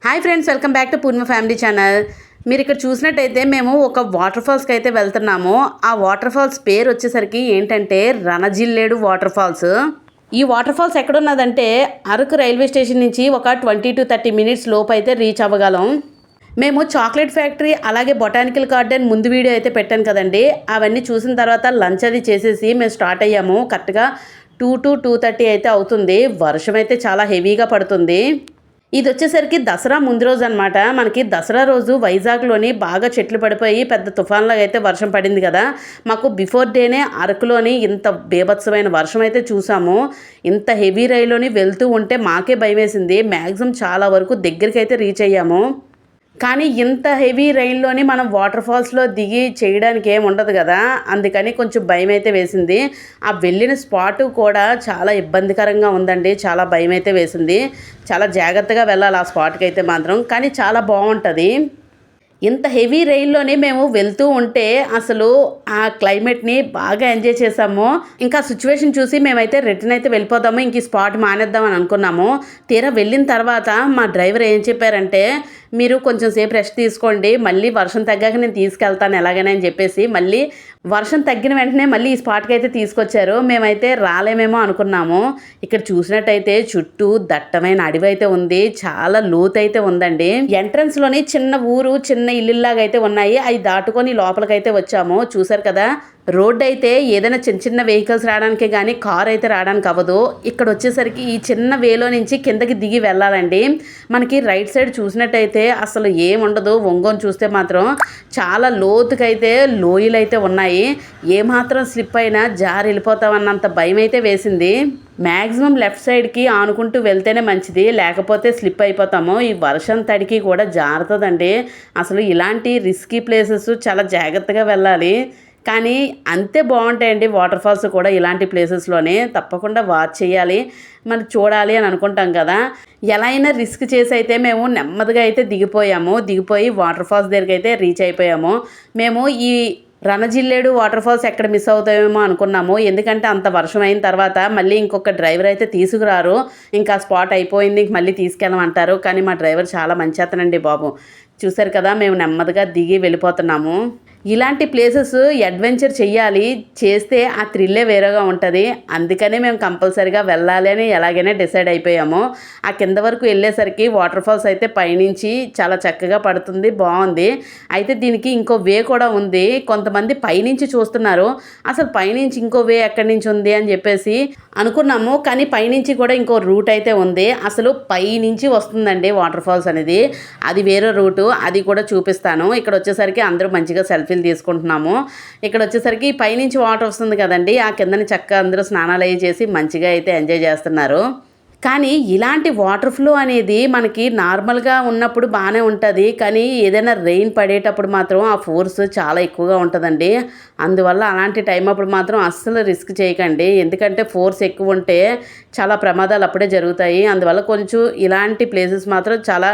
Hi friends, welcome back to Purna family channel. మీరు ఇక్కడ చూసినట్టయితే మేము ఒక వాటర్ ఫాల్స్కి అయితే వెళ్తున్నాము. ఆ వాటర్ ఫాల్స్ పేరు వచ్చేసరికి ఏంటంటే రణజిల్లేడు వాటర్ ఫాల్స్. ఈ వాటర్ ఫాల్స్ ఎక్కడున్నదంటే అరకు రైల్వే స్టేషన్ నుంచి ఒక 20 to 30 minutes లోపు అయితే రీచ్ అవ్వగలం. మేము చాక్లెట్ ఫ్యాక్టరీ అలాగే బొటానికల్ గార్డెన్ ముందు వీడియో అయితే పెట్టాను కదండి. అవన్నీ చూసిన తర్వాత లంచ్ అది చేసేసి మేము స్టార్ట్ అయ్యాము. కరెక్ట్గా 2 to 2:30 అయితే అవుతుంది. వర్షం అయితే చాలా హెవీగా పడుతుంది. ఇది వచ్చేసరికి దసరా ముందు రోజు అనమాట. మనకి దసరా రోజు వైజాగ్లోని బాగా చెట్లు పడిపోయి పెద్ద తుఫాన్లాగా అయితే వర్షం పడింది కదా. మాకు బిఫోర్ డేనే అరకులోని ఇంత బీభత్సమైన వర్షం అయితే చూసాము. ఇంత హెవీ రైల్లోని వెళ్తూ ఉంటే మాకే భయం వేసింది. మ్యాక్సిమం చాలా వరకు దగ్గరికి అయితే రీచ్ అయ్యాము. కానీ ఇంత హెవీ రైల్లోని మనం వాటర్ ఫాల్స్లో దిగి చేయడానికి ఏమి ఉండదు కదా, అందుకని కొంచెం భయం అయితే వేసింది. ఆ వెళ్ళిన స్పాట్ కూడా చాలా ఇబ్బందికరంగా ఉందండి. చాలా భయం అయితే వేసింది. చాలా జాగ్రత్తగా వెళ్ళాలి ఆ స్పాట్కి అయితే మాత్రం. కానీ చాలా బాగుంటుంది. ఇంత హెవీ రైల్లోనే మేము వెళ్తూ ఉంటే అసలు ఆ క్లైమేట్ని బాగా ఎంజాయ్ చేసాము. ఇంకా సిచ్యువేషన్ చూసి మేమైతే రిటర్న్ అయితే వెళ్ళిపోదాము, ఇంక ఈ స్పాట్ మానేద్దామని అనుకున్నాము. తీరా వెళ్ళిన తర్వాత మా డ్రైవర్ ఏం చెప్పారంటే, మీరు కొంచెం సేపు రెస్ట్ తీసుకోండి, మళ్ళీ వర్షం తగ్గాక నేను తీసుకెళ్తాను ఎలాగైనా అని చెప్పేసి మళ్ళీ వర్షం తగ్గిన వెంటనే మళ్ళీ ఈ స్పాట్కి అయితే తీసుకొచ్చారు. మేమైతే రాలేమేమో అనుకున్నాము. ఇక్కడ చూసినట్టయితే చుట్టూ దట్టమైన అడవి అయితే ఉంది. చాలా లోతు అయితే ఉందండి. ఎంట్రన్స్లోని చిన్న ఊరు, చిన్న ఇల్లులాగా అయితే ఉన్నాయి. అవి దాటుకొని లోపలికైతే వచ్చాము. చూసారు కదా, రోడ్ అయితే ఏదైనా చిన్న చిన్న వెహికల్స్ రావడానికే కానీ కార్ అయితే రావడానికి అవ్వదు. ఇక్కడ వచ్చేసరికి ఈ చిన్న వేలో నుంచి కిందకి దిగి వెళ్ళాలండి. మనకి రైట్ సైడ్ చూసినట్టయితే అసలు ఏముండదు. ఒంగోని చూస్తే మాత్రం చాలా లోతుకైతే లోయలు అయితే ఉన్నాయి. ఏమాత్రం స్లిప్ అయినా జారి వెళ్ళిపోతామన్నంత భయం అయితే వేసింది. మ్యాక్సిమం లెఫ్ట్ సైడ్కి ఆనుకుంటూ వెళ్తేనే మంచిది, లేకపోతే స్లిప్ అయిపోతాము. ఈ వర్షం తడికి కూడా జారుతుందండి. అసలు ఇలాంటి రిస్కీ ప్లేసెస్ చాలా జాగ్రత్తగా వెళ్ళాలి. కానీ అంతే బాగుంటాయండి వాటర్ ఫాల్స్ కూడా. ఇలాంటి ప్లేసెస్లోనే తప్పకుండా వాచ్ చేయాలి, మనం చూడాలి అని అనుకుంటాం కదా. ఎలా అయినా రిస్క్ చేసి అయితే మేము నెమ్మదిగా అయితే దిగిపోయి వాటర్ ఫాల్స్ దగ్గరికి అయితే రీచ్ అయిపోయాము. మేము ఈ రణజిల్లేడు వాటర్ ఫాల్స్ ఎక్కడ మిస్ అవుతామేమో అనుకున్నాము. ఎందుకంటే అంత వర్షం అయిన తర్వాత మళ్ళీ ఇంకొక డ్రైవర్ అయితే తీసుకురారు. ఇంకా స్పాట్ అయిపోయింది, మళ్ళీ తీసుకెళ్ళమంటారు. కానీ మా డ్రైవర్ చాలా మంచి అతనండి బాబు. చూసారు కదా, మేము నెమ్మదిగా దిగి వెళ్ళిపోతున్నాము. ఇలాంటి ప్లేసెస్ అడ్వెంచర్ చెయ్యాలి, చేస్తే ఆ థ్రిల్లే వేరేగా ఉంటుంది. అందుకనే మేము కంపల్సరీగా వెళ్ళాలి అని ఎలాగైనా డిసైడ్ అయిపోయాము. ఆ కింద వరకు వెళ్ళేసరికి వాటర్ ఫాల్స్ అయితే పైనుంచి చాలా చక్కగా పడుతుంది, బాగుంది. అయితే దీనికి ఇంకో వే కూడా ఉంది. కొంతమంది పైనుంచి చూస్తున్నారు, అసలు పైనుంచి ఇంకో వే ఎక్కడి నుంచి ఉంది అని చెప్పేసి అనుకున్నాము. కానీ పైనుంచి కూడా ఇంకో రూట్ అయితే ఉంది. అసలు పైనుంచి వస్తుందండి వాటర్ ఫాల్స్ అనేది. అది వేరే రూటు, అది కూడా చూపిస్తాను. ఇక్కడ వచ్చేసరికి అందరూ మంచిగా సెల్ఫీలు తీసుకుంటున్నాము. ఇక్కడ వచ్చేసరికి పైనుంచి వాటర్ వస్తుంది కదండి, ఆ కిందని చక్కగా అందరూ స్నానాలు అయ్యి చేసి మంచిగా అయితే ఎంజాయ్ చేస్తున్నారు. కానీ ఇలాంటి వాటర్ ఫ్లో అనేది మనకి నార్మల్గా ఉన్నప్పుడు బాగానే ఉంటుంది. కానీ ఏదైనా రెయిన్ పడేటప్పుడు మాత్రం ఆ ఫోర్స్ చాలా ఎక్కువగా ఉంటుందండి. అందువల్ల అలాంటి టైం అప్పుడు మాత్రం అస్సలు రిస్క్ చేయకండి. ఎందుకంటే ఫోర్స్ ఎక్కువ ఉంటే చాలా ప్రమాదాలు అప్పుడే జరుగుతాయి. అందువల్ల కొంచెం ఇలాంటి ప్లేసెస్ మాత్రం చాలా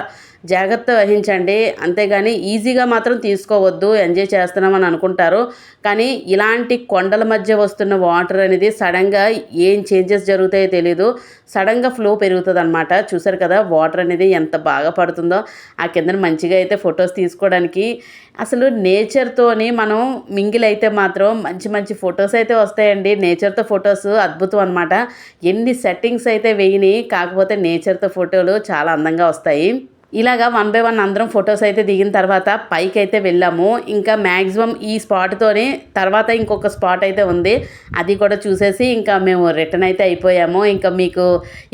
జాగ్రత్త వహించండి. అంతేగాని ఈజీగా మాత్రం తీసుకోవద్దు. ఎంజాయ్ చేస్తున్నామని అనుకుంటారు, కానీ ఇలాంటి కొండల మధ్య వస్తున్న వాటర్ అనేది సడన్గా ఏం చేంజెస్ జరుగుతాయో తెలీదు. సడన్గా ఫ్లో పెరుగుతుంది అనమాట. చూసారు కదా వాటర్ అనేది ఎంత బాగా పడుతుందో. ఆ కింద మంచిగా అయితే ఫొటోస్ తీసుకోవడానికి అసలు నేచర్తోని మనం మింగిల్ అయితే మాత్రం మంచి మంచి ఫొటోస్ అయితే వస్తాయండి. నేచర్తో ఫొటోస్ అద్భుతం అనమాట. ఎన్ని సెట్టింగ్స్ అయితే వేయని, కాకపోతే నేచర్తో ఫోటోలు చాలా అందంగా వస్తాయి. ఇలాగా 1 by 1 అందరం ఫొటోస్ అయితే దిగిన తర్వాత పైకి అయితే వెళ్ళాము. ఇంకా మ్యాక్సిమం ఈ స్పాట్తోనే తర్వాత ఇంకొక స్పాట్ అయితే ఉంది, అది కూడా చూసేసి ఇంకా మేము రిటర్న్ అయితే అయిపోయాము. ఇంకా మీకు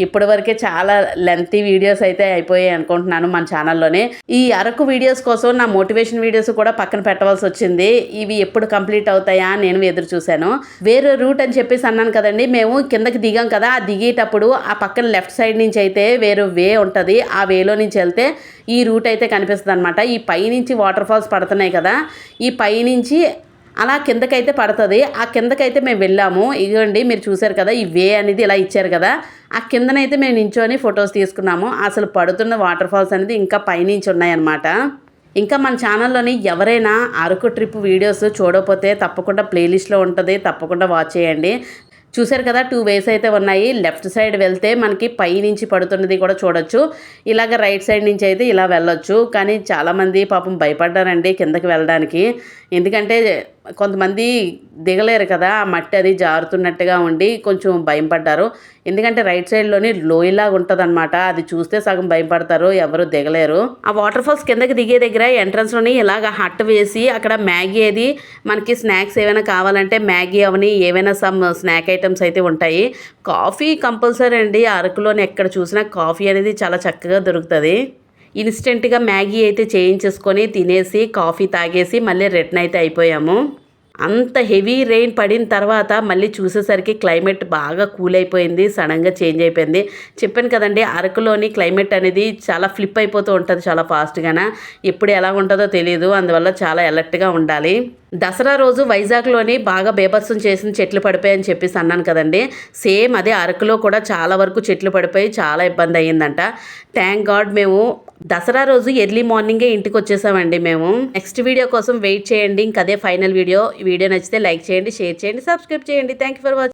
ఇప్పటివరకే చాలా లెంతీ వీడియోస్ అయితే అయిపోయాయి అనుకుంటున్నాను మన ఛానల్లోనే. ఈ అరకు వీడియోస్ కోసం నా మోటివేషన్ వీడియోస్ కూడా పక్కన పెట్టవలసి వచ్చింది. ఇవి ఎప్పుడు కంప్లీట్ అవుతాయా నేను ఎదురు చూశాను. వేరే రూట్ అని చెప్పేసి అన్నాను కదండి. మేము కిందకి దిగాం కదా, ఆ దిగేటప్పుడు ఆ పక్కన లెఫ్ట్ సైడ్ నుంచి అయితే వేరే వే ఉంటుంది. ఆ వేలో నుంచి వెళ్తే ఈ రూట్ అయితే కనిపిస్తుంది అనమాట. ఈ పైనుంచి వాటర్ ఫాల్స్ పడుతున్నాయి కదా, ఈ పైనుంచి అలా కిందకైతే పడుతుంది. ఆ కిందకైతే మేము వెళ్ళాము. ఇదిగోండి మీరు చూసారు కదా, ఈ వే అనేది ఇలా ఇచ్చారు కదా, ఆ కిందనైతే మేము నించొని ఫొటోస్ తీసుకున్నాము. అసలు పడుతున్న వాటర్ ఫాల్స్ అనేది ఇంకా పైనుంచి ఉన్నాయన్నమాట. ఇంకా మన ఛానల్లోని ఎవరైనా అరకు ట్రిప్ వీడియోస్ చూడకపోతే తప్పకుండా ప్లేలిస్ట్లో ఉంటుంది, తప్పకుండా వాచ్ చేయండి. చూసారు కదా 2 వేస్ అయితే ఉన్నాయి. లెఫ్ట్ సైడ్ వెళ్తే మనకి పై నుంచి పడుతున్నది కూడా చూడొచ్చు. ఇలాగ రైట్ సైడ్ నుంచి అయితే ఇలా వెళ్ళొచ్చు. కానీ చాలామంది పాపం భయపడ్డారండి కిందకి వెళ్ళడానికి. ఎందుకంటే కొంతమంది దిగలేరు కదా, ఆ మట్టి అది జారుతున్నట్టుగా ఉండి కొంచెం భయం పడ్డారు. ఎందుకంటే రైట్ సైడ్లోని లోయలాగా ఉంటుందన్నమాట. అది చూస్తే సగం భయపడతారు, ఎవరు దిగలేరు. ఆ వాటర్ ఫాల్స్ కిందకి దిగే దగ్గర ఎంట్రన్స్లోని ఇలాగ హట్ వేసి అక్కడ మ్యాగీ అది మనకి స్నాక్స్ ఏమైనా కావాలంటే మ్యాగీ అవని ఏవైనా సమ్ స్నాక్ ఐటమ్స్ అయితే ఉంటాయి. కాఫీ కంపల్సరీ అండి. అరకులోని ఎక్కడ చూసినా కాఫీ అనేది చాలా చక్కగా దొరుకుతుంది. ఇన్స్టెంట్గా మ్యాగీ అయితే చేయించేసుకొని తినేసి కాఫీ తాగేసి మళ్ళీ రిటర్న్ అయితే అయిపోయాము. అంత హెవీ రెయిన్ పడిన తర్వాత మళ్ళీ చూసేసరికి క్లైమేట్ బాగా కూల్ అయిపోయింది, సడన్గా చేంజ్ అయిపోయింది. చెప్పాను కదండి, అరకులోని క్లైమేట్ అనేది చాలా ఫ్లిప్ అయిపోతూ ఉంటుంది చాలా ఫాస్ట్గానే. ఎప్పుడు ఎలా ఉంటుందో తెలియదు, అందువల్ల చాలా అలర్ట్గా ఉండాలి. దసరా రోజు వైజాగ్లోని బాగా బేభత్సం చేసిన చెట్లు పడిపోయాయని చెప్పేసి అన్నాను కదండి, సేమ్ అదే అరకులో కూడా చాలా వరకు చెట్లు పడిపోయి చాలా ఇబ్బంది అయ్యిందంట. థ్యాంక్ గాడ్ మేము దసరా రోజు ఎర్లీ మార్నింగే ఇంటికి వచ్చేసామండి మేము. నెక్స్ట్ వీడియో కోసం వెయిట్ చేయండి. ఇంక అదే ఫైనల్ వీడియో. ఈ వీడియో నచ్చితే లైక్ చేయండి, షేర్ చేయండి, సబ్స్క్రైబ్ చేయండి. Thank you for watching.